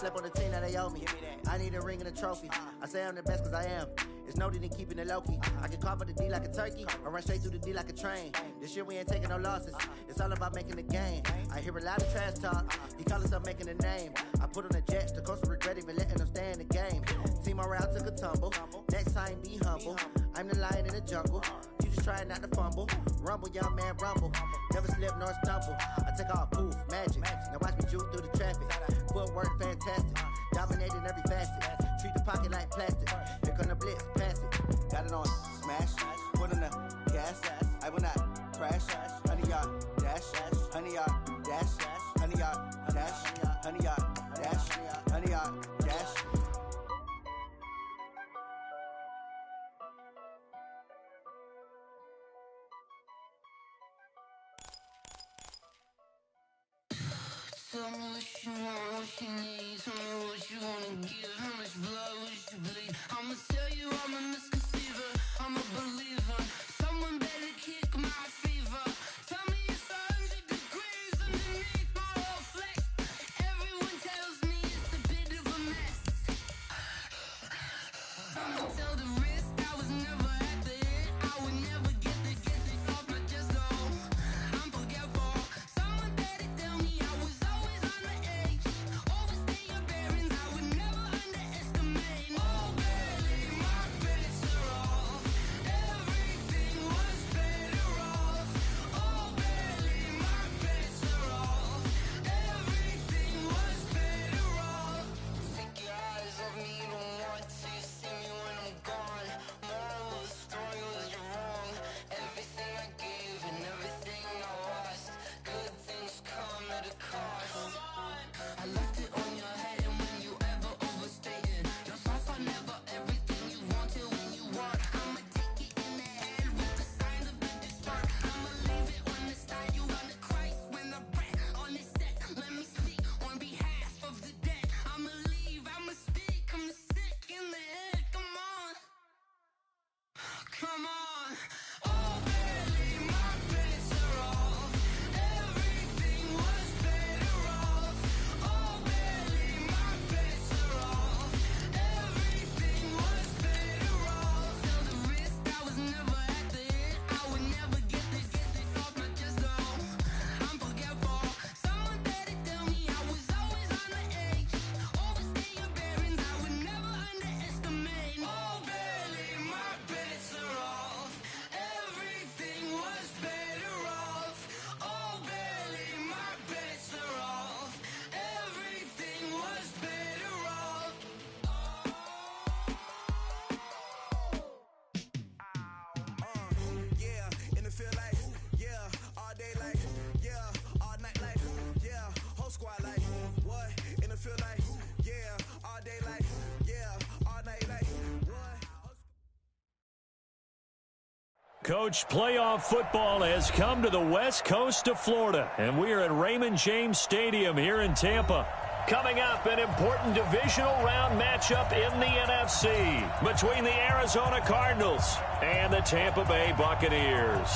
slept on the team that they owe me. I need a ring and a trophy. I say I'm the best cause I am. It's noted in keeping it low-key. I can carve up the D like a turkey, or run straight through the D like a train. This year we ain't taking no losses. It's all about making the game. I hear a lot of trash talk. He call himself making a name. I put on the Jets, the coach will regret even letting them stay in the game. Team morale took a tumble. Next time be humble. I'm the lion in the jungle. You just trying not to fumble. Rumble, young man, rumble. Never slip nor stumble. I take off, poof, magic. Now watch me juke through the traffic. Footwork fantastic. Dominating every facet. Treat the pocket like plastic. Here come the blitz, pass it. Got it on smash. Put in the gas. I will not crash. 100-yard dash. 100-yard dash. 100-yard dash. 100-yard dash. 100-yard dash. Tell me what you want, what you need. Tell me what you wanna give. How much blood would you bleed? I'ma tell you I'm a misconceiver. I'm a believer. Someone better kick my fever. Tell me it's 100 degrees underneath my whole flesh. Everyone tells me it's a bit of a mess. I'ma tell the risk I was never at the hit. I would never get the off my chest though. I'm forgetful. Someone better tell me I was always on the edge. Overstay your bearings, I would never underestimate. Oh baby, my bets are off. Everything was better off. Oh baby, my bets are off. Everything was better off. Take your eyes off me, you don't want to see me when I'm gone. Moral of the story was you're wrong. Everything I gave and everything I lost. Good things come at a cost. I left it on your head and when you ever overstated. Your thoughts are never everything you wanted when you want. I'ma take it in the head with the signs of the distort. I'ma leave it on the side. You wanna Christ when the breath on this set. Let me speak on behalf of the dead. I'ma leave, I'ma speak. I'm sick in the head. Come on. Come on. Oh baby, my bets are off. Everything was better off. Oh baby, my bets are off. Everything was better off. Tell the risk I was never at the hit. I would never get this off my chest though. I'm forgetful. Someone better tell me I was always on the edge. Overstay your bearings, I would never underestimate. Oh baby, my bets are off. Everything was better off. Oh baby, my bets are off. Everything was better off. Yeah, in the field like, yeah, all day like, yeah, all night like, yeah, whole squad like, what? In the field like, yeah, all day like, yeah, all night like, what? Coach, playoff football has come to the west coast of Florida, and we are at Raymond James Stadium here in Tampa. Coming up, an important divisional round matchup in the NFC between the Arizona Cardinals and the Tampa Bay Buccaneers.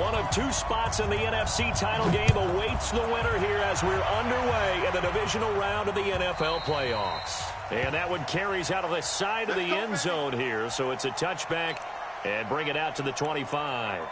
One of two spots in the NFC title game awaits the winner here as we're underway in the divisional round of the NFL playoffs. And that one carries out of the side of the end zone here, so it's a touchback and bring it out to the 25.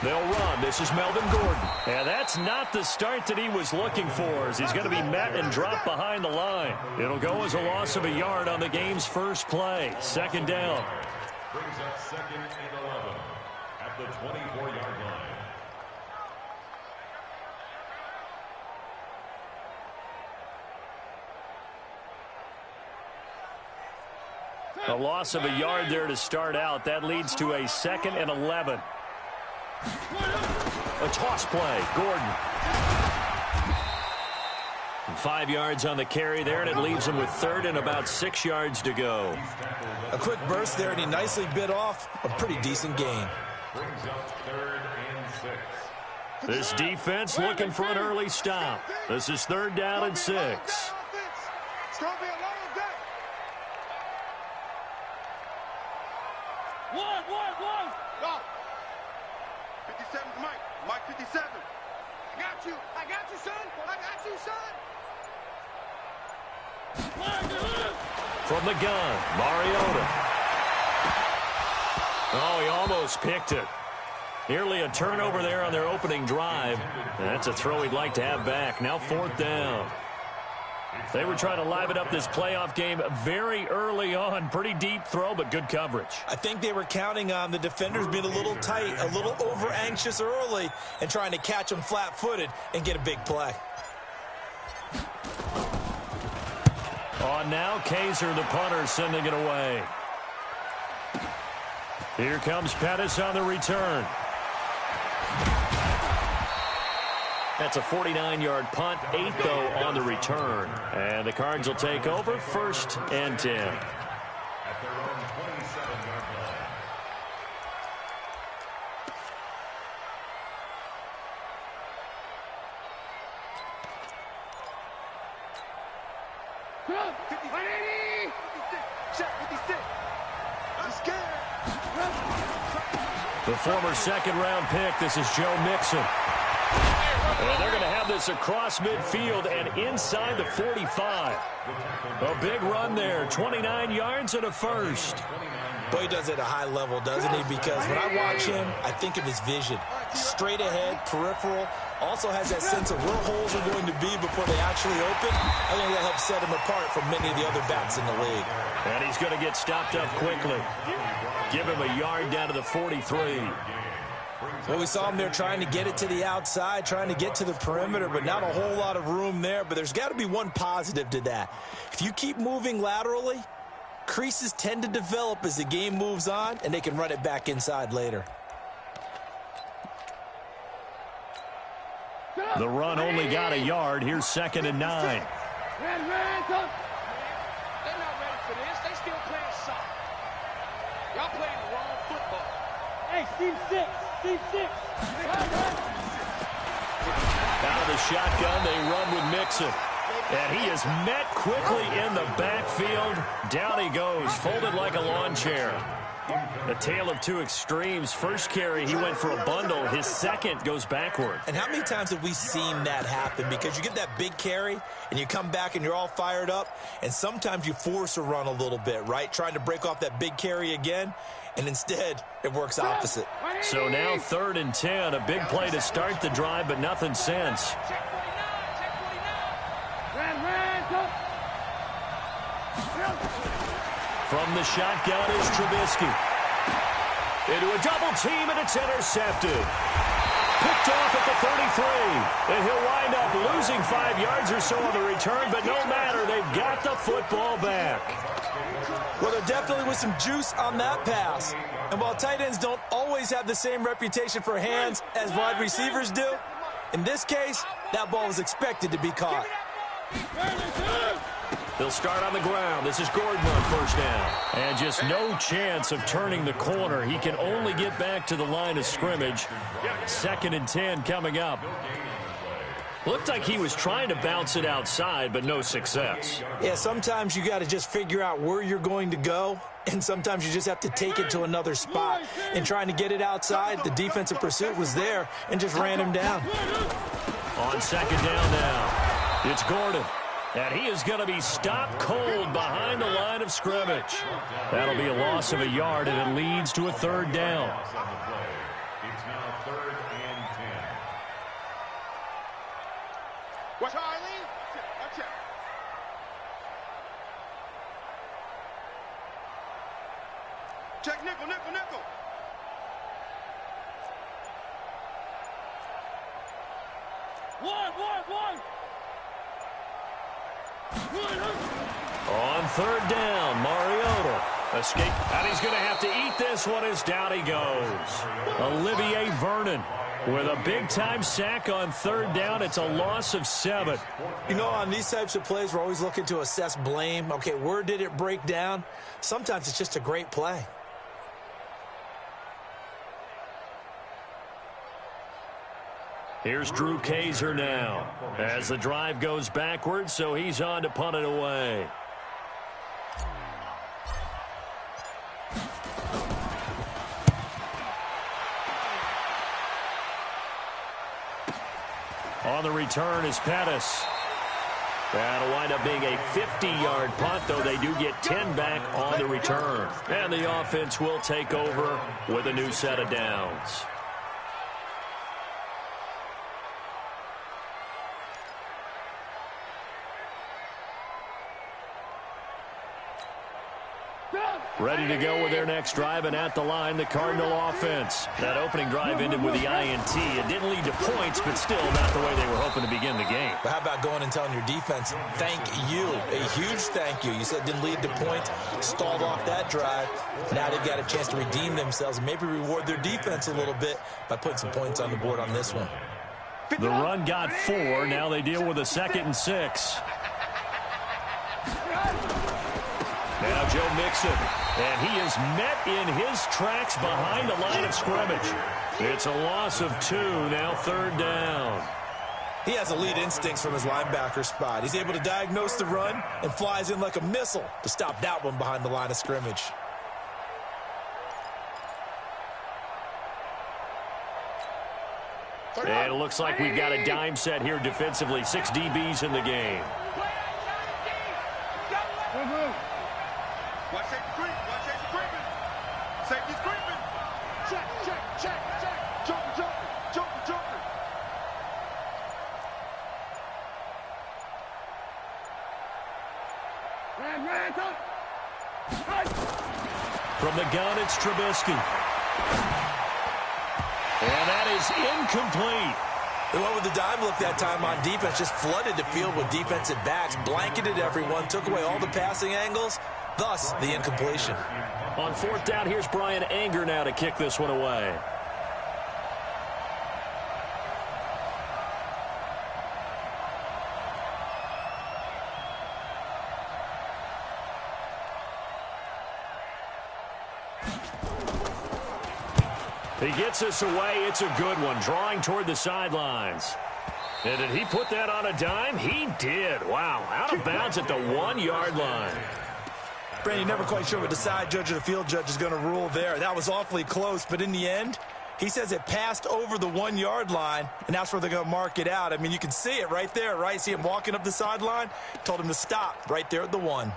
They'll run. This is Melvin Gordon. And that's not the start that he was looking for, as he's going to be met and dropped behind the line. It'll go as a loss of a yard on the game's first play. Second down. Brings up second and 11. the 24-yard line. A loss of a yard there to start out. That leads to a 2nd and 11. A toss play. Gordon. 5 yards on the carry there, and it leaves him with 3rd and about 6 yards to go. A quick burst there, and he nicely bit off a pretty decent gain. Brings up 3rd and 6. This defense looking for an early stop. This is 3rd down and 6. It's going to be a long day. One. Go. 57's Mike. Mike 57. I got you, son. From the gun, Mariota. Oh, he almost picked it. Nearly a turnover there on their opening drive. That's a throw he'd like to have back. Now 4th down. They were trying to liven up this playoff game very early on. Pretty deep throw, but good coverage. I think they were counting on the defenders being a little tight, a little over-anxious early, and trying to catch them flat-footed and get a big play. On now, Kaiser, the punter, sending it away. Here comes Pettis on the return. That's a 49-yard punt, 8, though, on the return. And the Cards will take over, 1st and 10. At their own 27-yard line. The former 2nd-round pick, this is Joe Mixon. And they're going to have this across midfield and inside the 45. A big run there, 29 yards and a 1st. Boy, he does it at a high level, doesn't he? Because when I watch him, I think of his vision. Straight ahead, peripheral. Also has that sense of where holes are going to be before they actually open. I think that helps set him apart from many of the other backs in the league. And he's going to get stopped up quickly. Give him a yard down to the 43. Well, we saw him there trying to get it to the outside, trying to get to the perimeter, but not a whole lot of room there. But there's got to be one positive to that. If you keep moving laterally, creases tend to develop as the game moves on, and they can run it back inside later. The run only got a yard. Here's 2nd and 9. They're not ready for this. They still playing soft. Y'all playing the wrong football. Hey, Steve 6. Out of the shotgun, they run with Mixon. And he is met quickly in the backfield. Down he goes, folded like a lawn chair. A tale of two extremes. First carry, he went for a bundle. His second goes backward. And how many times have we seen that happen? Because you get that big carry, and you come back and you're all fired up, and sometimes you force a run a little bit, right? Trying to break off that big carry again, and instead it works opposite. So now 3rd and 10. A big play to start the drive, but nothing since. From the shotgun is Trubisky. Into a double team, and it's intercepted. Picked off at the 33. And he'll wind up losing 5 yards or so on the return, but no matter, they've got the football back. Well, there definitely was some juice on that pass. And while tight ends don't always have the same reputation for hands as wide receivers do, in this case, that ball was expected to be caught. They'll start on the ground. This is Gordon on 1st down. And just no chance of turning the corner. He can only get back to the line of scrimmage. 2nd and 10 coming up. Looked like he was trying to bounce it outside, but no success. Yeah, sometimes you got to just figure out where you're going to go, and sometimes you just have to take it to another spot. And trying to get it outside, the defensive pursuit was there and just ran him down. On 2nd down now, it's Gordon. And he is going to be stopped cold behind the line of scrimmage. That'll be a loss of a yard, and it leads to a 3rd down. It's now 3rd and 10. Watch out, Eileen. Watch out. Check nickel. On third down, Mariota. Escape, and he's going to have to eat this one as down he goes. Olivier Vernon with a big-time sack on third down. It's a loss of 7. You know, on these types of plays, we're always looking to assess blame. Okay, where did it break down? Sometimes it's just a great play. Here's Drew Kaiser now as the drive goes backwards, so he's on to punt it away. On the return is Pettis. That'll wind up being a 50-yard punt, though they do get 10 back on the return. And the offense will take over with a new set of downs. Ready to go with their next drive, and at the line, the Cardinal offense. That opening drive ended with the INT. It didn't lead to points, but still not the way they were hoping to begin the game. But how about going and telling your defense, thank you, a huge thank you. You said it didn't lead to points, stalled off that drive. Now they've got a chance to redeem themselves and maybe reward their defense a little bit by putting some points on the board on this one. The run got 4. Now they deal with a 2nd and 6. Now Joe Mixon, and he is met in his tracks behind the line of scrimmage. It's a loss of 2, now third down. He has elite instincts from his linebacker spot. He's able to diagnose the run and flies in like a missile to stop that one behind the line of scrimmage. And it looks like we've got a dime set here defensively. 6 DBs in the game. Watch safety creep. Watch safety creeping. Safety's creeping. Check, check, check, check. Joker, joker, joker, joker. From the gun, it's Trubisky. And that is incomplete. They went with the dime look that time on defense, just flooded the field with defensive backs, blanketed everyone, took away all the passing angles, thus the incompletion. On fourth down, here's Brian Anger now to kick this one away. He gets us away. It's a good one, drawing toward the sidelines. And did he put that on a dime? He did. Wow, out of bounds at the 1-yard line. Brandon, never quite sure what the side judge or the field judge is going to rule there. That was awfully close, but in the end, he says it passed over the 1-yard line, and that's where they're going to mark it out. I mean, you can see it right there, right? See him walking up the sideline? Told him to stop right there at the 1.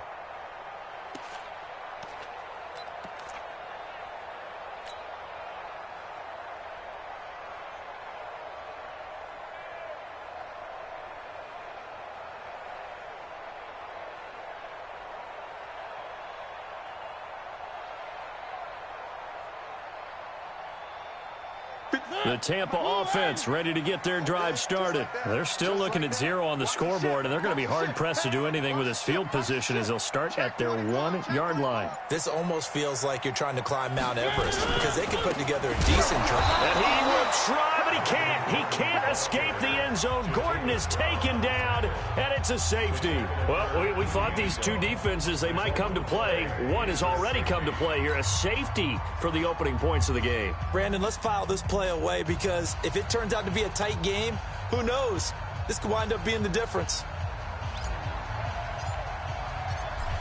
The Tampa offense ready to get their drive started. They're still looking at 0 on the scoreboard, and they're going to be hard-pressed to do anything with this field position as they'll start at their 1-yard line. This almost feels like you're trying to climb Mount Everest because they can put together a decent drive. And he will try, but he can't. He can't escape the end zone. Gordon is taken down, and it's a safety. Well, we thought these two defenses, they might come to play. One has already come to play here. A safety for the opening points of the game. Brandon, let's file this play away because if it turns out to be a tight game, who knows? This could wind up being the difference.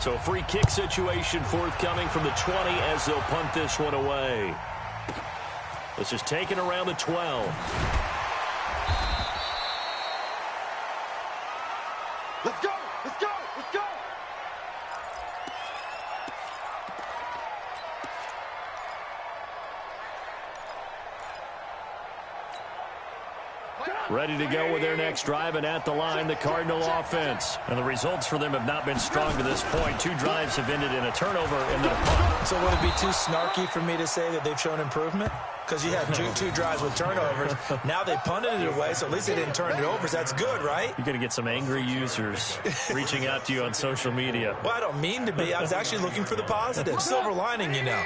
So free kick situation forthcoming from the 20 as they'll punt this one away. This is taken around the 12. Let's go! Let's go! Let's go! Ready to go with their next drive, and at the line, the Cardinal offense. And the results for them have not been strong to this point. 2 drives have ended in a turnover and then a punt. So would it be too snarky for me to say that they've shown improvement? Because you had two drives with turnovers. Now they punted it away, so at least they didn't turn it over. So that's good, right? You're going to get some angry users reaching out to you on social media. Well, I don't mean to be. I was actually looking for the positive. Silver lining, you know.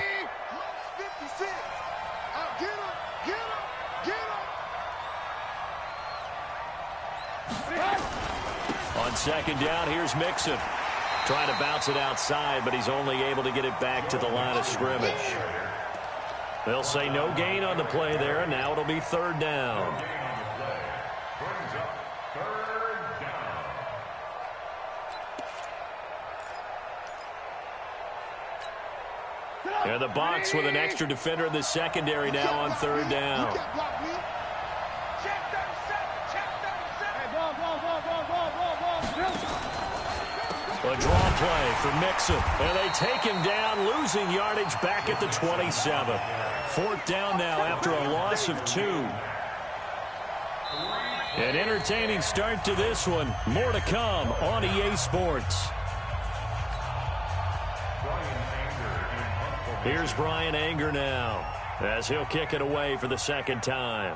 On second down, here's Mixon. Trying to bounce it outside, but he's only able to get it back to the line of scrimmage. They'll say no gain on the play there, and now it'll be third down. And the box with an extra defender in the secondary now on third down. A draw play for Mixon, and they take him down, losing yardage back at the 27. Fourth down now after a loss of 2. An entertaining start to this one. More to come on EA Sports. Here's Brian Anger now, as he'll kick it away for the second time.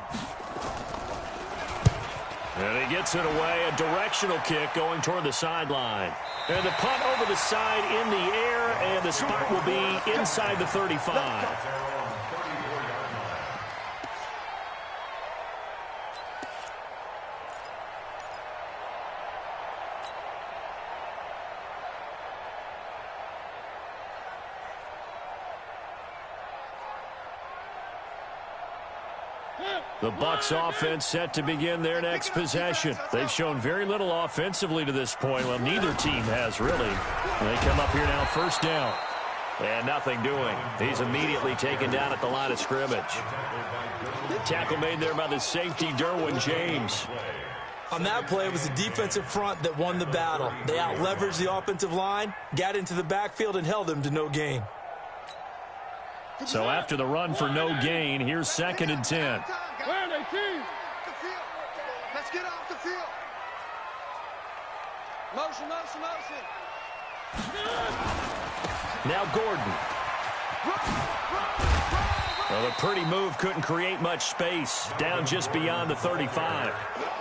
And he gets it away, a directional kick going toward the sideline. And the punt over the side in the air, and the spot will be inside the 35. The Bucs offense set to begin their next possession. They've shown very little offensively to this point. Well, neither team has really. They come up here now, first down. And nothing doing. He's immediately taken down at the line of scrimmage. Tackle made there by the safety, Derwin James. On that play, it was the defensive front that won the battle. They out-leveraged the offensive line, got into the backfield, and held them to no gain. So after the run for no gain, here's second and 10. Where are they, team? Let's get off the field. Motion, motion, motion. Now Gordon. Well, a pretty move couldn't create much space. Down just beyond the 35.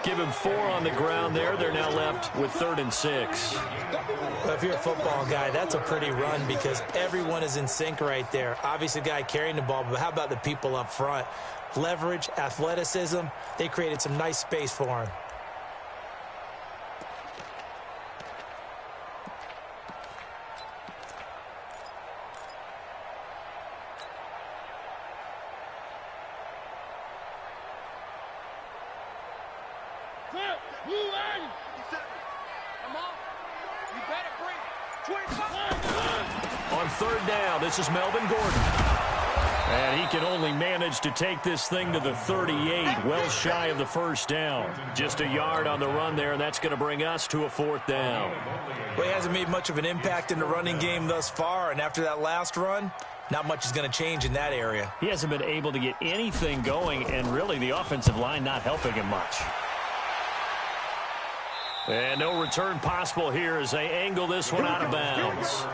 Give him 4 on the ground there. They're now left with 3rd and 6. Well, if you're a football guy, that's a pretty run because everyone is in sync right there. Obviously, the guy carrying the ball, but how about the people up front? Leverage, athleticism, they created some nice space for him. On third down, this is Melvin Gordon. And he can only manage to take this thing to the 38, well shy of the first down. Just a yard on the run there, and that's going to bring us to a 4th down. Well, he hasn't made much of an impact in the running game thus far, and after that last run, not much is going to change in that area. He hasn't been able to get anything going, and really the offensive line not helping him much. And no return possible here as they angle this one out of bounds.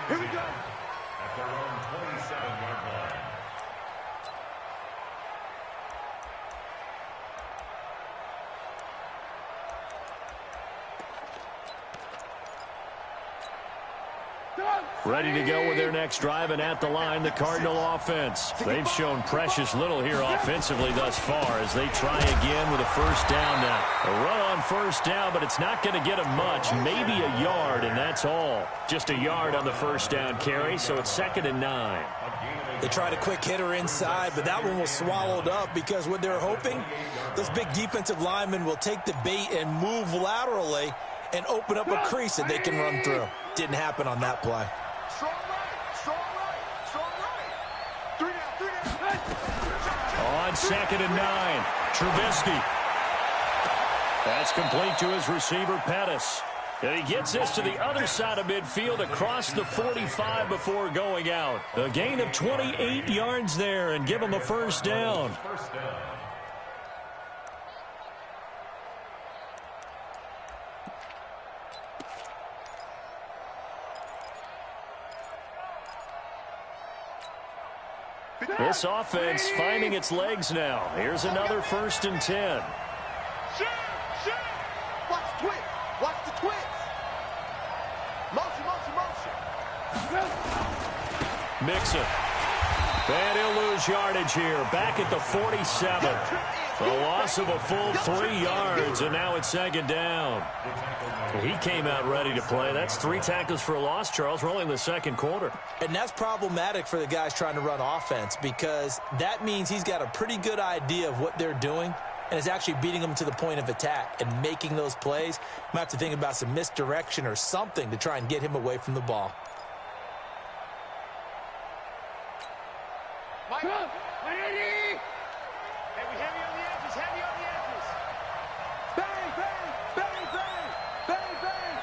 Here we go. At their own 27-yard line. Ready to go with their next drive, and at the line, the Cardinal offense. They've shown precious little here offensively thus far as they try again with a first down now. A run on first down, but it's not going to get them much. Maybe a yard, and that's all. Just a yard on the first down carry, so it's 2nd and 9. They tried a quick hitter inside, but that one was swallowed up because what they're hoping, those big defensive linemen will take the bait and move laterally and open up a crease that they can run through. Didn't happen on that play. Strong right, strong right, strong right. 3 down. On 2nd and 9, Trubisky. That's complete to his receiver, Pettis. And he gets this to the other side of midfield across the 45 before going out. A gain of 28 yards there and give him a first down. This offense finding its legs now. Here's another 1st and 10. Watch the twist. Watch the twist. Motion, motion, motion. Mixon. And he'll lose yardage here. Back at the 47. A loss of a full 3 yards, and now it's 2nd down. He came out ready to play. That's 3 tackles for a loss, Charles. We're only in the 2nd quarter. And that's problematic for the guys trying to run offense, because that means he's got a pretty good idea of what they're doing and is actually beating them to the point of attack and making those plays. Might have to think about some misdirection or something to try and get him away from the ball. Mike. Hey, we heavy on the edges, heavy on the edges. Bang, bang, bang, bang, bang, bang.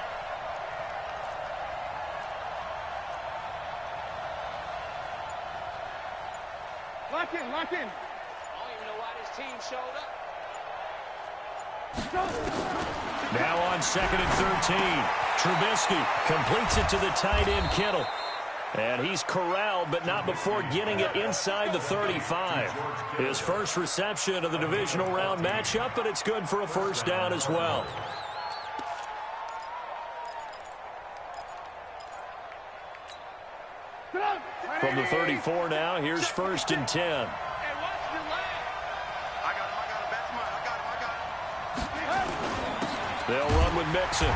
Lock in, lock in. I don't even know why this team showed up. Now on 2nd and 13. Trubisky completes it to the tight end, Kittle. And he's corralled, but not before getting it inside the 35. His first reception of the divisional round matchup, but it's good for a 1st down as well. From the 34 now, here's 1st and 10. Hey, watch the line. I got him, that's mine. I got him. They'll run with Mixon.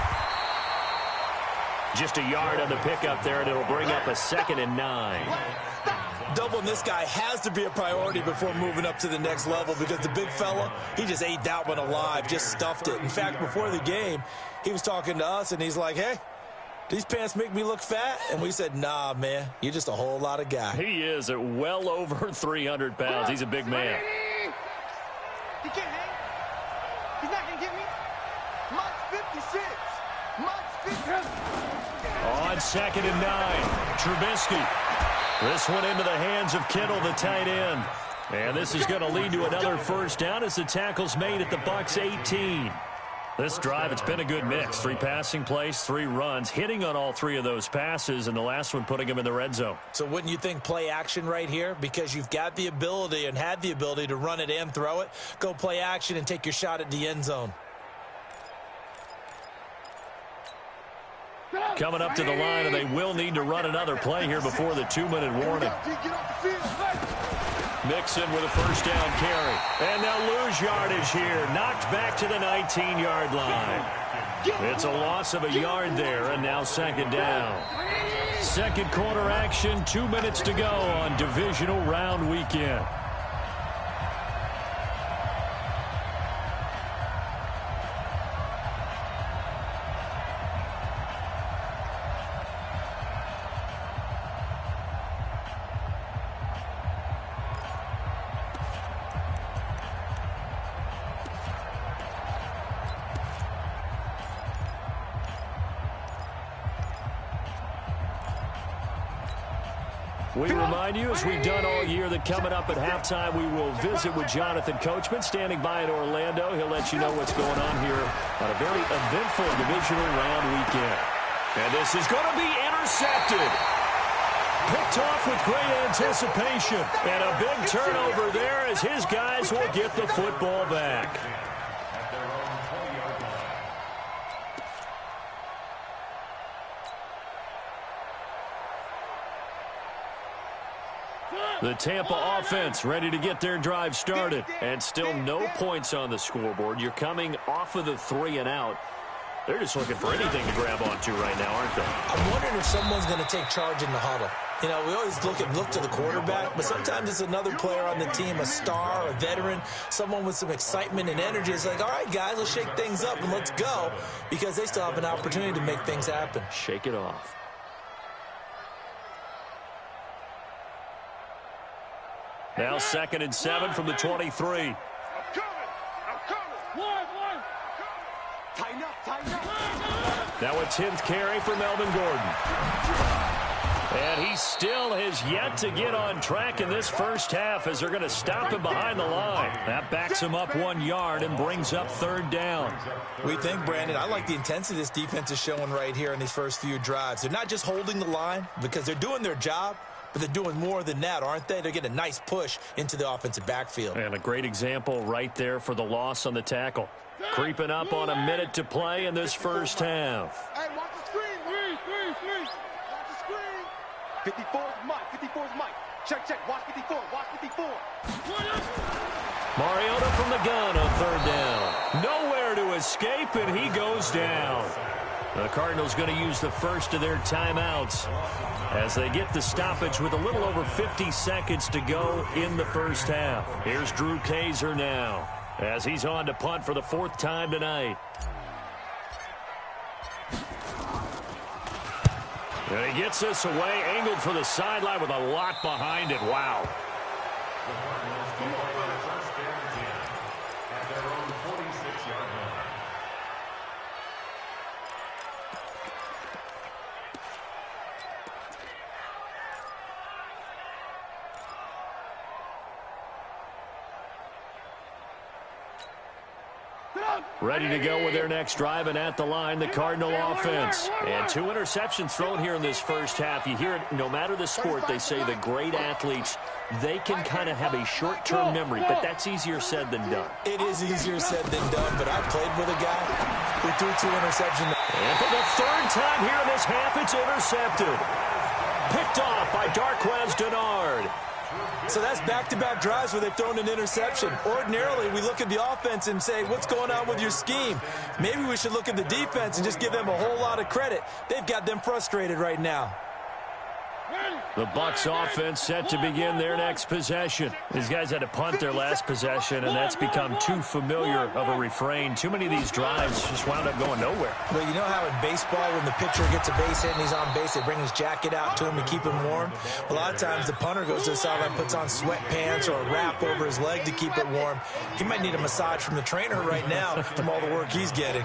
Just a yard on the pickup there, and it'll bring up a 2nd and 9. Doubling this guy has to be a priority before moving up to the next level, because the big fella, he just ate that one alive, just stuffed it. In fact, before the game, he was talking to us, and he's like, hey, these pants make me look fat? And we said, nah, man, you're just a whole lot of guy. He is at well over 300 pounds. He's a big man. He can't hang. He's not going to get me. Mike's 56. Mike's 56. On 2nd and 9, Trubisky. This one into the hands of Kittle, the tight end. And this is going to lead to another 1st down as the tackle's made at the Bucs 18. This drive, it's been a good mix. 3 passing plays, 3 runs, hitting on all 3 of those passes, and the last one putting him in the red zone. So wouldn't you think play action right here? Because you've got the ability and had the ability to run it and throw it. Go play action and take your shot at the end zone. Coming up to the line, and they will need to run another play here before the 2-minute warning. Mixon with a 1st down carry. And they'll lose yardage here. Knocked back to the 19-yard line. It's a loss of a yard there, and now 2nd down. 2nd quarter action, 2 minutes to go on divisional round weekend. We remind you, as we've done all year, that coming up at halftime, we will visit with Jonathan Coachman, standing by in Orlando. He'll let you know what's going on here on a very eventful divisional round weekend. And this is going to be intercepted. Picked off with great anticipation. And a big turnover there as his guys will get the football back. The Tampa offense ready to get their drive started. And still no points on the scoreboard. You're coming off of the 3 and out. They're just looking for anything to grab onto right now, aren't they? I'm wondering if someone's going to take charge in the huddle. You know, we always look to the quarterback, but sometimes it's another player on the team, a star, a veteran, someone with some excitement and energy. It's like, all right, guys, let's shake things up and let's go, because they still have an opportunity to make things happen. Shake it off. Now 2nd and 7 from the 23. I'm coming. One. Tighten up. Now a 10th carry for Melvin Gordon. And he still has yet to get on track in this first half as they're going to stop him behind the line. That backs him up 1 yard and brings up 3rd down. We think, Brandon, I like the intensity this defense is showing right here in these first few drives. They're not just holding the line because they're doing their job, but they're doing more than that, aren't they? They're getting a nice push into the offensive backfield. And a great example right there for the loss on the tackle. Creeping up on a minute to play in this first half. Hey, watch the screen. Watch the screen. 54's Mike. Check. Watch 54. Watch 54. Mariota from the gun on third down. Nowhere to escape, and he goes down. The Cardinals going to use the first of their timeouts as they get the stoppage with a little over 50 seconds to go in the first half. Here's Drew Kaiser now as he's on to punt for the fourth time tonight. And he gets this away, angled for the sideline with a lot behind it. Wow. The Cardinals control on a first down and 10 at their own 46-yard line. Ready to go with their next drive, and at the line, the Cardinal offense. And 2 interceptions thrown here in this first half. You hear it, no matter the sport, they say the great athletes, they can kind of have a short-term memory, but that's easier said than done. It is easier said than done, but I played with a guy who threw 2 interceptions. And for the third time here in this half, it's intercepted. Picked off by Darquez Denard. So that's back-to-back drives where they've thrown an interception. Ordinarily, we look at the offense and say, what's going on with your scheme? Maybe we should look at the defense and just give them a whole lot of credit. They've got them frustrated right now. The Bucs offense set to begin their next possession. These guys had to punt their last possession, and that's become too familiar of a refrain. Too many of these drives just wound up going nowhere. Well, you know how in baseball, when the pitcher gets a base hit and he's on base, they bring his jacket out to him to keep him warm? A lot of times the punter goes to the sideline, puts on sweatpants or a wrap over his leg to keep it warm. He might need a massage from the trainer right now from all the work he's getting.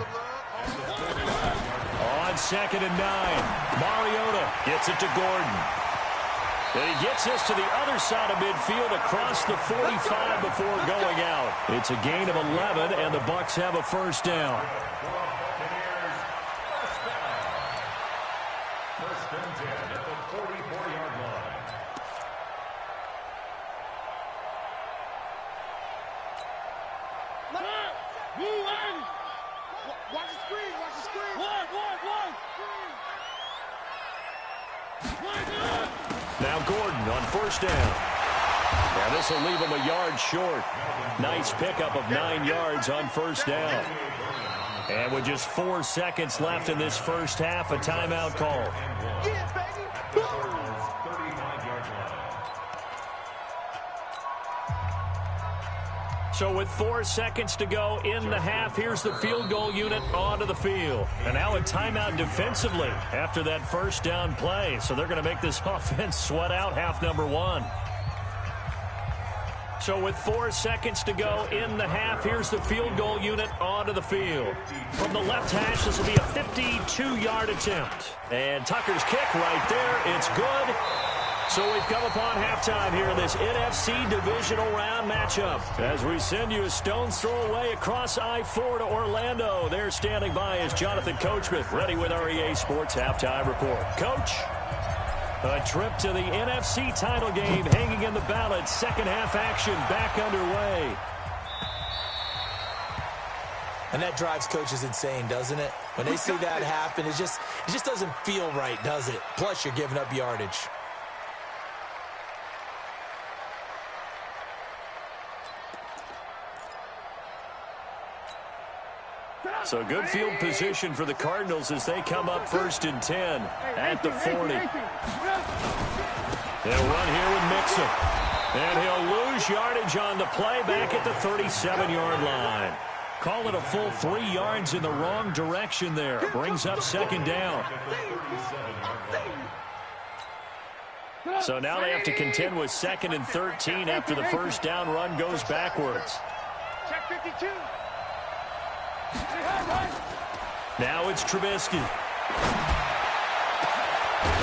On 2nd and 9, Mariota gets it to Gordon. And he gets this to the other side of midfield across the 45 before going out. It's a gain of 11, and the Bucs have a first down. First and 10 at the 44-yard line. Watch the screen. Now Gordon on first down. Now this will leave him a yard short. Nice pickup of 9 yards on first down. And with just 4 seconds left in this first half, a timeout call. So with 4 seconds to go in the half, here's the field goal unit onto the field. And now a timeout defensively after that first down play. So they're going to make this offense sweat out half number 1. So with 4 seconds to go in the half, here's the field goal unit onto the field. From the left hash, this will be a 52-yard attempt. And Tucker's kick right there. It's good. So we've come upon halftime here in this NFC divisional round matchup. As we send you a stone's throw away across I-4 to Orlando. There standing by is Jonathan Coachman, ready with our EA Sports Halftime Report. Coach, a trip to the NFC title game hanging in the balance. Second half action back underway. And that drives coaches insane, doesn't it? When they see that happen, it just doesn't feel right, does it? Plus, you're giving up yardage. So good field position for the Cardinals as they come up 1st and 10 at the 40. They'll run here with Mixon. And he'll lose yardage on the play back at the 37-yard line. Call it a full 3 yards in the wrong direction there. Brings up 2nd down. So now they have to contend with 2nd and 13 after the first down run goes backwards. Check 52. Now it's Trubisky.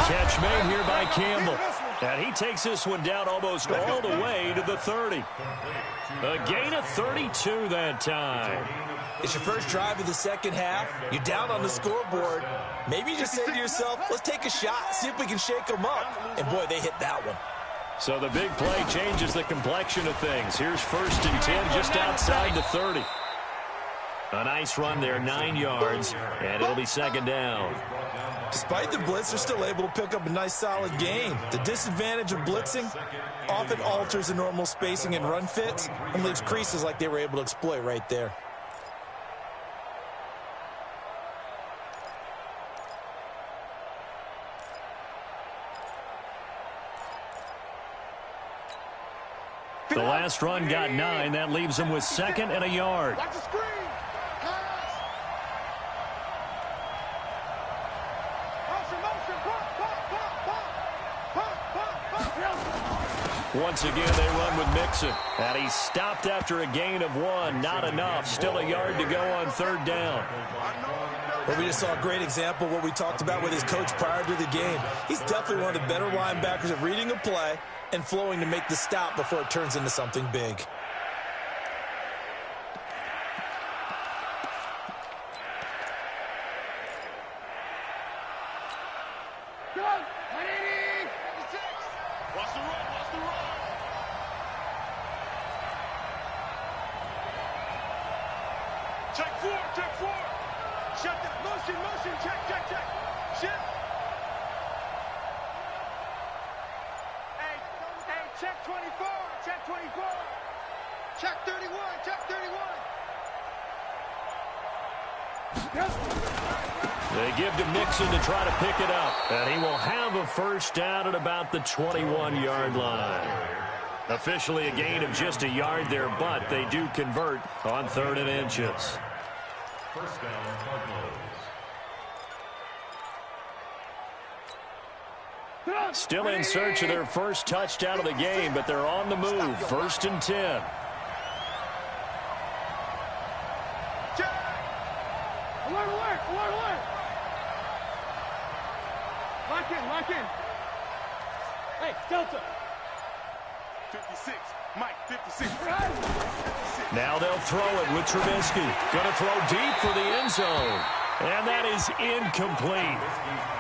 Catch made here by Campbell. And he takes this one down almost all the way to the 30. A gain of 32 that time. It's your first drive of the second half. You're down on the scoreboard. Maybe you just say to yourself, let's take a shot, see if we can shake them up. And, boy, they hit that one. So the big play changes the complexion of things. Here's 1st and 10 just outside the 30. A nice run there, 9 yards, and it'll be 2nd down. Despite the blitz, they're still able to pick up a nice, solid gain. The disadvantage of blitzing often alters the normal spacing and run fits and leaves creases like they were able to exploit right there. The last run got 9. That leaves him with 2nd and a yard. Watch the screen. Once again, they run with Mixon. And he stopped after a gain of 1. Not enough. Still a yard to go on 3rd down. Well, we just saw a great example of what we talked about with his coach prior to the game. He's definitely one of the better linebackers at reading a play and flowing to make the stop before it turns into something big. Check 4. Shut that. Motion. Check. Shift. Hey, check 24. Check 24. Check 31. Check 31. They give to Mixon to try to pick it up. And he will have a 1st down at about the 21-yard line. Officially a gain of just a yard there, but they do convert on 3rd and inches. 1st down, Cardinals. Still in search of their first touchdown of the game, but they're on the move. 1st and 10. Alert. Lock in. Hey, Delta. 56. Mike, 56. Now they'll throw it with Trubisky. Going to throw deep for the end zone. And that is incomplete.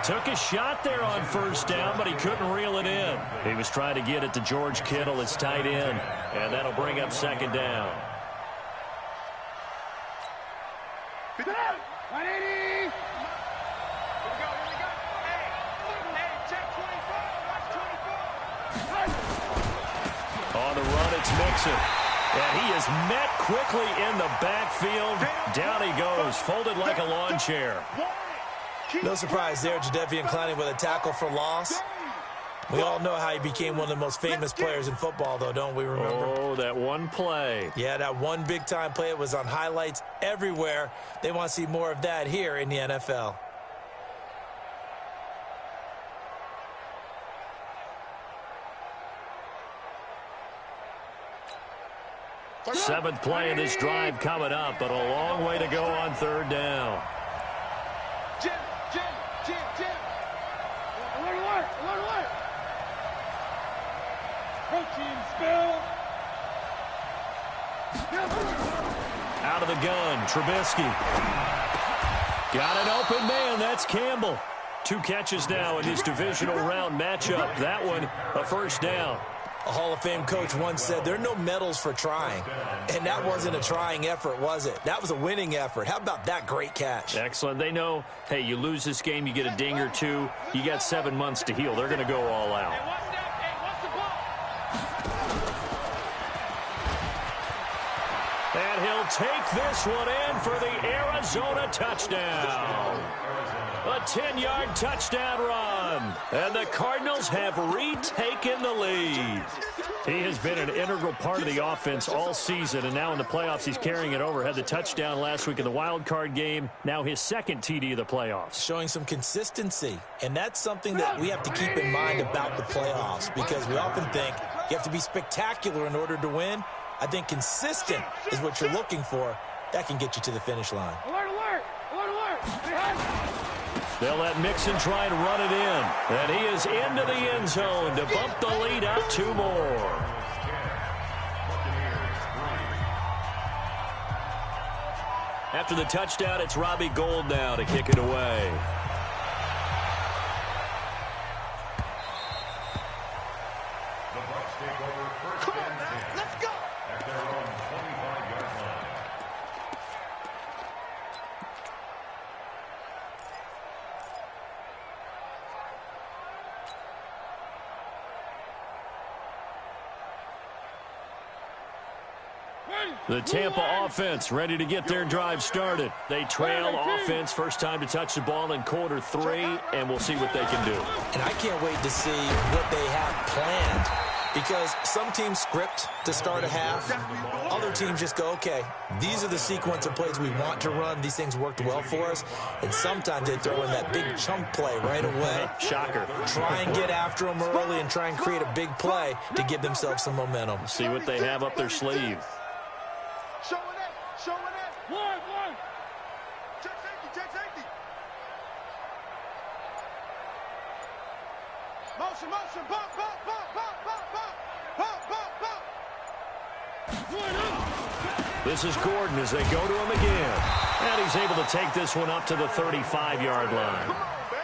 Took a shot there on 1st down, but he couldn't reel it in. He was trying to get it to George Kittle, his tight end. And that'll bring up 2nd down. 180. Here we go. Hey, check 24. Watch 24. On the run, it's Mixon. And he is met quickly in the backfield. Down he goes, folded like a lawn chair. No surprise there, Jadeveon Clowney with a tackle for loss. We all know how he became one of the most famous players in football, though, don't we remember? Oh, that one play. Yeah, that one big-time play. It was on highlights everywhere. They want to see more of that here in the NFL. 7th play of this drive coming up, but a long way to go on 3rd down. Jim. Alert. Protein spill. Out of the gun, Trubisky. Got an open man, that's Campbell. 2 catches now in his divisional round matchup. That one, a 1st down. A Hall of Fame coach once said, there are no medals for trying. And that wasn't a trying effort, was it? That was a winning effort. How about that great catch? Excellent. They know, hey, you lose this game, you get a ding or 2. You got 7 months to heal. They're going to go all out. And he'll take this one in for the Arizona touchdown. A 10-yard touchdown run. And the Cardinals have retaken the lead. He has been an integral part of the offense all season, and now in the playoffs he's carrying it over. Had the touchdown last week in the wild card game. Now his 2nd TD of the playoffs. Showing some consistency, and that's something that we have to keep in mind about the playoffs, because we often think you have to be spectacular in order to win. I think consistent is what you're looking for. That can get you to the finish line. Alert. They'll let Mixon try and run it in. And he is into the end zone to bump the lead up 2 more. After the touchdown, it's Robbie Gould now to kick it away. The Bucs take over first and 10. Let's go. At their own 25-yard line. The Tampa offense ready to get their drive started. They trail offense, first time to touch the ball in quarter 3, and we'll see what they can do. And I can't wait to see what they have planned, because some teams script to start a half. Other teams just go, okay, these are the sequence of plays we want to run. These things worked well for us. And sometimes they throw in that big chunk play right away. Shocker. Try and get after them early and try and create a big play to give themselves some momentum. See what they have up their sleeve. Showing it. One. Check safety. Motion. Bump. This is Gordon as they go to him again. And he's able to take this one up to the 35-yard line.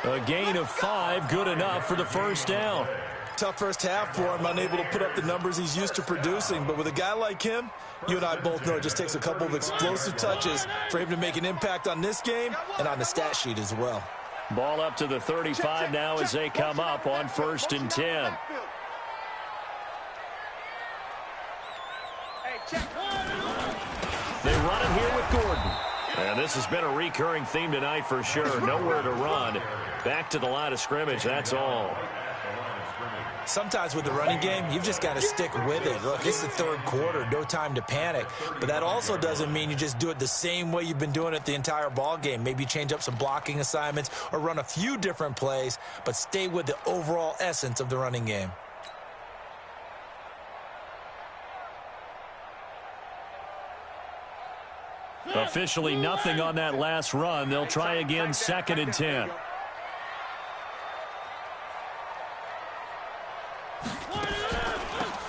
A gain of 5, good enough for the first down. Tough first half for him, unable to put up the numbers he's used to producing. But with a guy like him, you and I both know it just takes a couple of explosive touches for him to make an impact on this game and on the stat sheet as well. Ball up to the 35 now as they come up on 1st and 10. They run it here with Gordon. And this has been a recurring theme tonight for sure. Nowhere to run. Back to the line of scrimmage, that's all. Sometimes with the running game, you've just got to stick with it. Look, it's the third quarter, no time to panic. But that also doesn't mean you just do it the same way you've been doing it the entire ball game. Maybe change up some blocking assignments or run a few different plays, but stay with the overall essence of the running game. Officially nothing on that last run. They'll try again, 2nd and 10.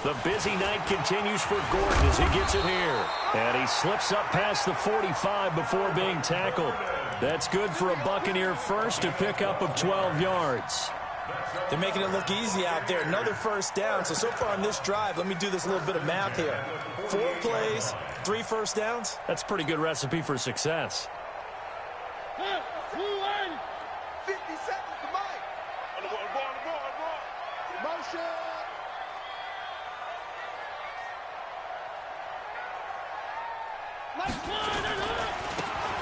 The busy night continues for Gordon as he gets it here. And he slips up past the 45 before being tackled. That's good for a Buccaneer first, a pickup of 12 yards. They're making it look easy out there. Another first down. So far on this drive, let me do this little bit of math here. 4 plays, 3 first downs. That's a pretty good recipe for success. 50 seconds to Mike. On the ball. Motion.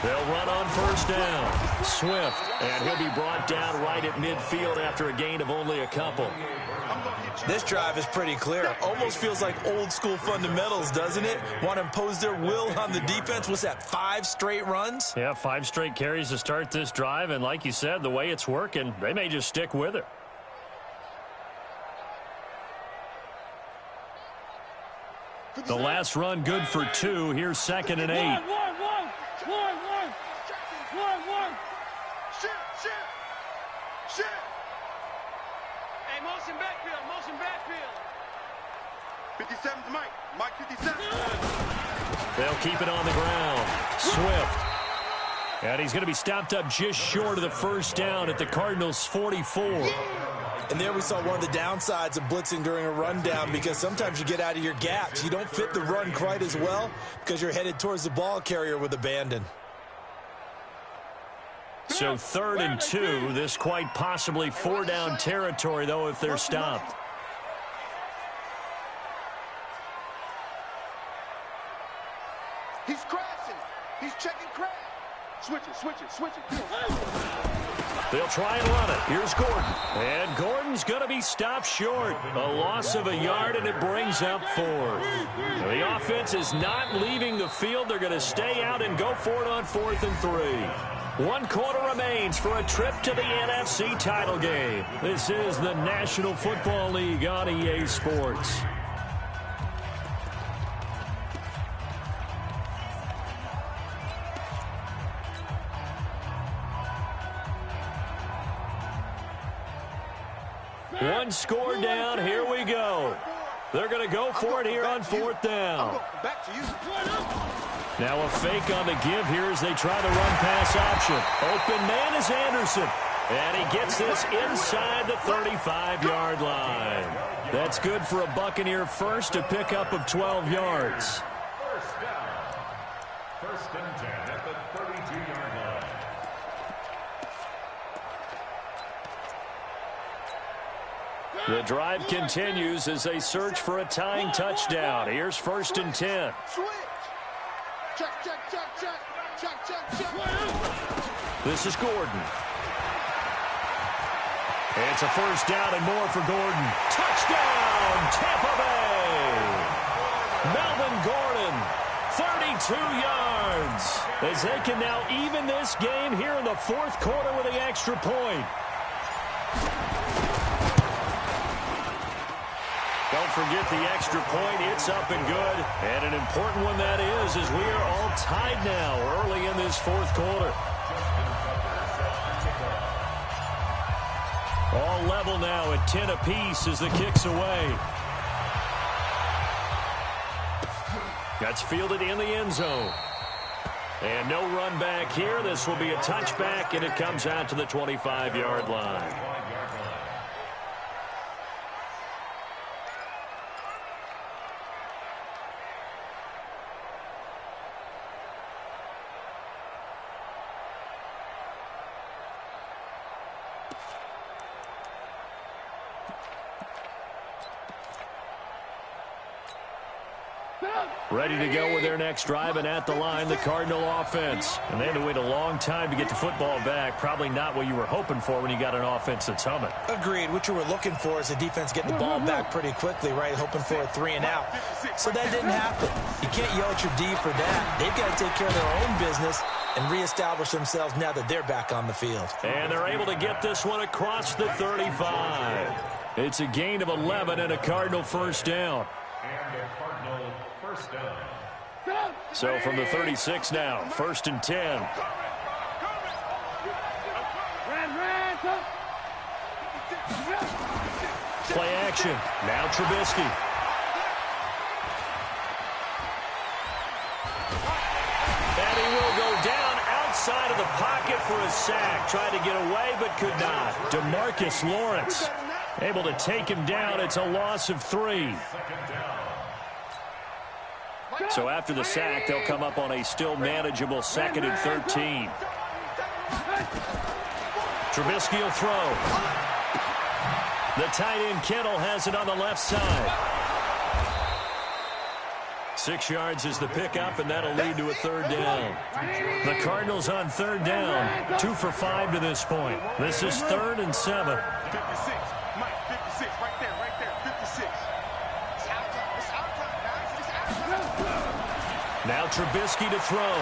They'll run on first down. Swift, and he'll be brought down right at midfield after a gain of only a couple. This drive is pretty clear. Almost feels like old school fundamentals, doesn't it? Want to impose their will on the defense. What's that, 5 straight runs? Yeah, 5 straight carries to start this drive, and like you said, the way it's working, they may just stick with it. The last run good for 2. Here's 2nd and 8. Shit. Hey, motion backfield. 57's Mike 57. They'll keep it on the ground. Swift. And he's going to be stopped up just short of the first down at the Cardinals' 44. And there we saw one of the downsides of blitzing during a rundown, because sometimes you get out of your gaps. You don't fit the run quite as well because you're headed towards the ball carrier with abandon. So 3rd and 2. This quite possibly 4-down territory, though, if they're stopped. He's crashing. He's checking crash. Switch it. They'll try and run it. Here's Gordon. And Gordon's going to be stopped short. A loss of a yard, and it brings up 4. The offense is not leaving the field. They're going to stay out and go for it on 4th and 3. 1 quarter remains for a trip to the NFC title game. This is the National Football League on EA Sports. One score down. Here we go. They're going to go for it here on 4th down. Back to you. Now a fake on the give here as they try the run pass option. Open man is Anderson. And he gets this inside the 35-yard line. That's good for a Buccaneer first, a pickup of 12 yards. First down. First and 10 at the 32-yard line. The drive continues as they search for a tying touchdown. Here's first and 10. Switch. Check, check, check, check. Check, check, check. This is Gordon. It's a first down and more for Gordon. Touchdown, Tampa Bay! Melvin Gordon, 32 yards. As they can now even this game here in the fourth quarter with the extra point. Don't forget the extra point. It's up and good. And an important one that is, as we are all tied now early in this fourth quarter. All level now at 10 apiece as the kick's away. That's fielded in the end zone. And no run back here. This will be a touchback, and it comes out to the 25-yard line. Ready to go with their next drive, and at the line, the Cardinal offense. And they had to wait a long time to get the football back. Probably not what you were hoping for when you got an offense that's humming. Agreed. What you were looking for is the defense getting the ball back pretty quickly, right? Hoping for a 3 and out. So that didn't happen. You can't yell at your D for that. They've got to take care of their own business and reestablish themselves now that they're back on the field. And they're able to get this one across the 35. It's a gain of 11 and a Cardinal first down. And a Cardinal first down. So from the 36 now, first and 10. Play action. Now Trubisky. And he will go down outside of the pocket for a sack. Tried to get away but could not. DeMarcus Lawrence able to take him down. It's a loss of 3. So after the sack, they'll come up on a still manageable 2nd and 13. Trubisky will throw. The tight end Kittle has it on the left side. 6 yards is the pickup, and that'll lead to a third down. The Cardinals on third down, 2 for 5 to this point. This is 3rd and 7. 56. Mike, 56. Right there, 56. It's outside. It's outside, guys. It's outside. Now Trubisky to throw.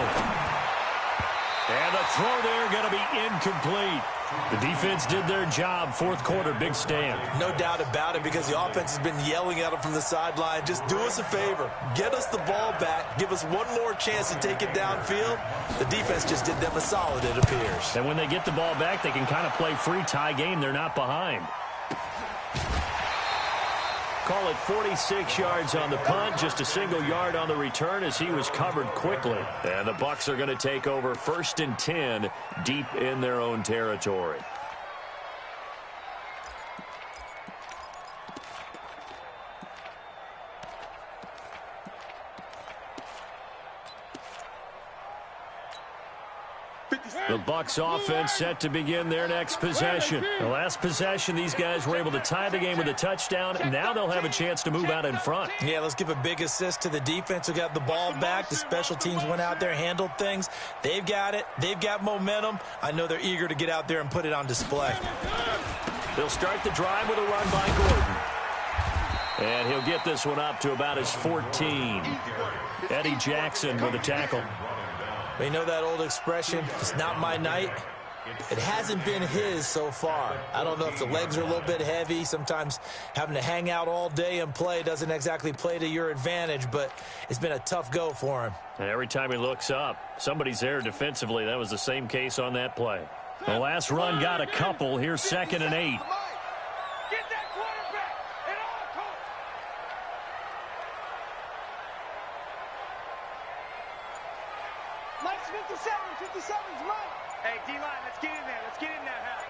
And the throw there going to be incomplete. The defense did their job. Fourth quarter, big stand. No doubt about it, because the offense has been yelling at them from the sideline. Just do us a favor. Get us the ball back. Give us one more chance to take it downfield. The defense just did them a solid, it appears. And when they get the ball back, they can kind of play free tie game. They're not behind. Call it 46 yards on the punt, just a single yard on the return as he was covered quickly. And the Bucs are going to take over 1st and 10 deep in their own territory. The Bucs offense set to begin their next possession. The last possession, these guys were able to tie the game with a touchdown, and now they'll have a chance to move out in front. Yeah, let's give a big assist to the defense who got the ball back. The special teams went out there, handled things. They've got it. They've got momentum. I know they're eager to get out there and put it on display. They'll start the drive with a run by Gordon. And he'll get this one up to about his 14. Eddie Jackson with a tackle. You know that old expression, it's not my night? It hasn't been his so far. I don't know if the legs are a little bit heavy. Sometimes having to hang out all day and play doesn't exactly play to your advantage, but it's been a tough go for him. And every time he looks up, somebody's there defensively. That was the same case on that play. The last run got a couple. Here's 2nd and 8. Get that quarterback at all costs. 57's mine. Hey, D-line, let's get in there. Let's get in there, Hal.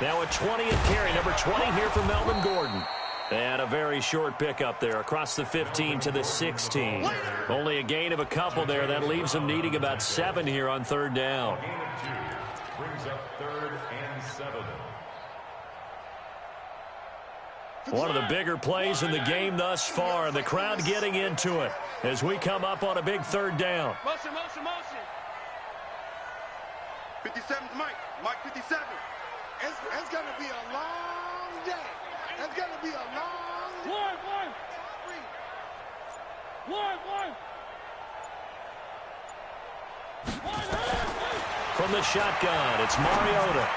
Now a 20th carry, number 20 here for Melvin Gordon. And a very short pickup there across the 15 to the 16. Only a gain of a couple there. That leaves them needing about 7 here on third down. Gain of 2 brings up 3rd and 7. One of the bigger plays in the game thus far. The crowd getting into it as we come up on a big third down. Motion, motion, motion. 57's Mike. Mike 57. It's going to be a long day. It's going to be a long day. One. From the shotgun, it's Mariota.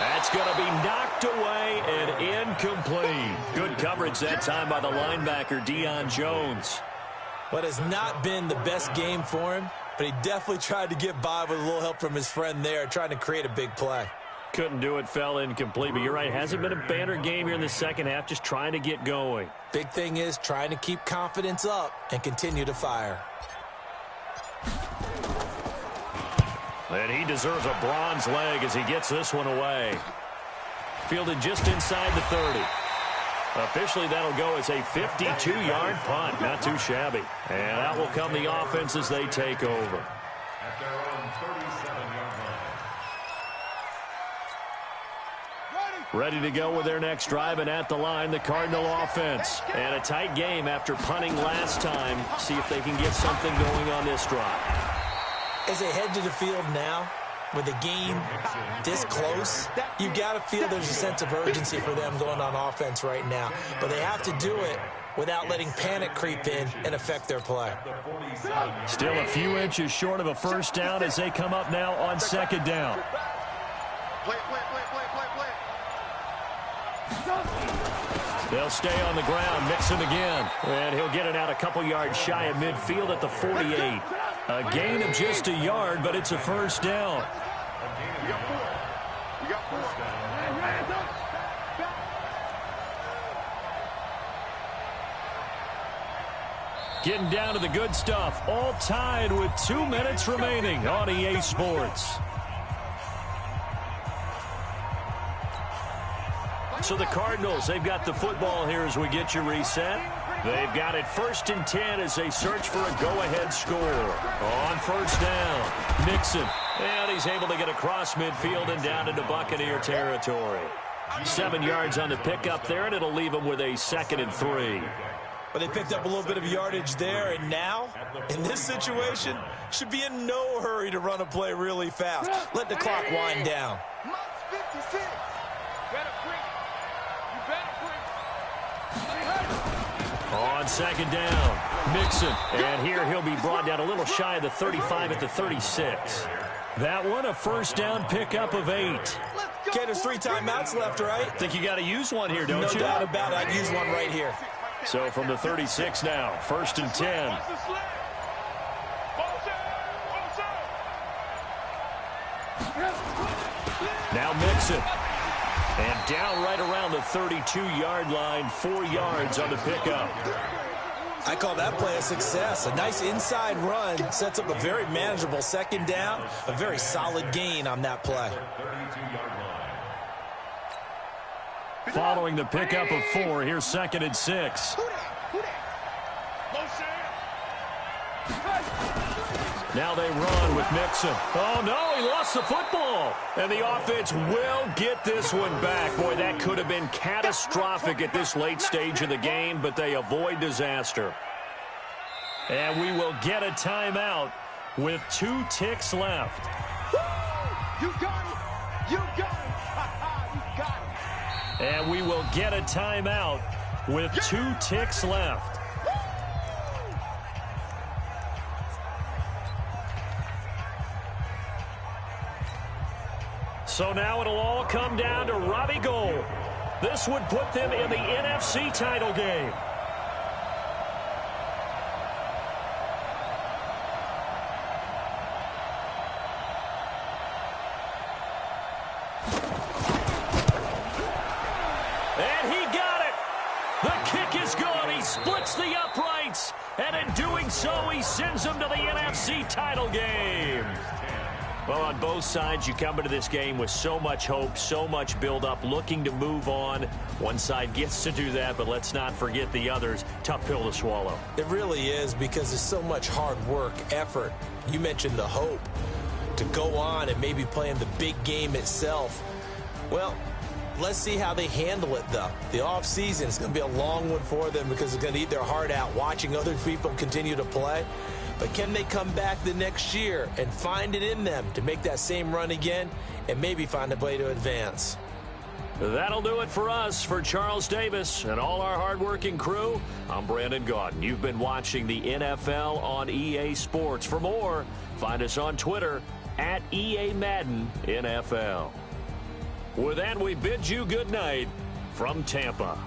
That's going to be knocked away and incomplete. Good coverage that time by the linebacker, Deion Jones. What has not been the best game for him, but he definitely tried to get by with a little help from his friend there, trying to create a big play. Couldn't do it, fell incomplete, but you're right. Hasn't been a banner game here in the second half, just trying to get going. Big thing is trying to keep confidence up and continue to fire. And he deserves a bronze leg as he gets this one away. Fielded just inside the 30. Officially, that'll go as a 52-yard punt. Not too shabby. And out will come the offense as they take over. At their own 37-yard line. Ready to go with their next drive, and at the line, the Cardinal offense. And a tight game after punting last time. See if they can get something going on this drive. As they head to the field now, with the game this close, you've got to feel there's a sense of urgency for them going on offense right now. But they have to do it without letting panic creep in and affect their play. Still a few inches short of a first down as they come up now on second down. Play. They'll stay on the ground, Mixon again. And he'll get it out a couple yards shy of midfield at the 48. A gain of just a yard, but it's a first down. We got 4. Getting down to the good stuff. All tied with 2 minutes remaining on EA Sports. So the Cardinals, they've got the football here as we get you reset. They've got it 1st and 10 as they search for a go-ahead score. On first down, Mixon. And he's able to get across midfield and down into Buccaneer territory. 7 yards on the pickup there, and it'll leave them with a 2nd and 3. But they picked up a little bit of yardage there, and now, in this situation, should be in no hurry to run a play really fast. Let the clock wind down. Mike's 56. On second down, Mixon. And here he'll be brought down a little shy of the 35 at the 36. That one, a first down pickup of 8. Okay, there's 3 timeouts left, right? Think you got to use one here, don't you? No doubt about it. I'd use one right here. So from the 36 now, 1st and 10. Now Mixon. And down right around the 32-yard line, 4 yards on the pickup. I call that play a success. A nice inside run sets up a very manageable second down. A very solid gain on that play. Following the pickup of 4, here's 2nd and 6. Now they run with Mixon. Oh, no, he lost the football. And the offense will get this one back. Boy, that could have been catastrophic at this late stage of the game, but they avoid disaster. And we will get a timeout with 2 ticks left. You got it. You got it. You got it. And we will get a timeout with 2 ticks left. So now it'll all come down to Robbie Gould. This would put them in the NFC title game. And he got it. The kick is good. He splits the uprights. And in doing so, he sends them to the NFC title game. Well, on both sides, you come into this game with so much hope, so much build-up, looking to move on. One side gets to do that, but let's not forget the others. Tough pill to swallow. It really is, because there's so much hard work, effort. You mentioned the hope to go on and maybe play in the big game itself. Well, let's see how they handle it, though. The offseason is going to be a long one for them because they're going to eat their heart out watching other people continue to play. But can they come back the next year and find it in them to make that same run again and maybe find a way to advance? That'll do it for us. For Charles Davis and all our hardworking crew, I'm Brandon Gaudin. You've been watching the NFL on EA Sports. For more, find us on Twitter at EA Madden NFL. With that, we bid you good night from Tampa.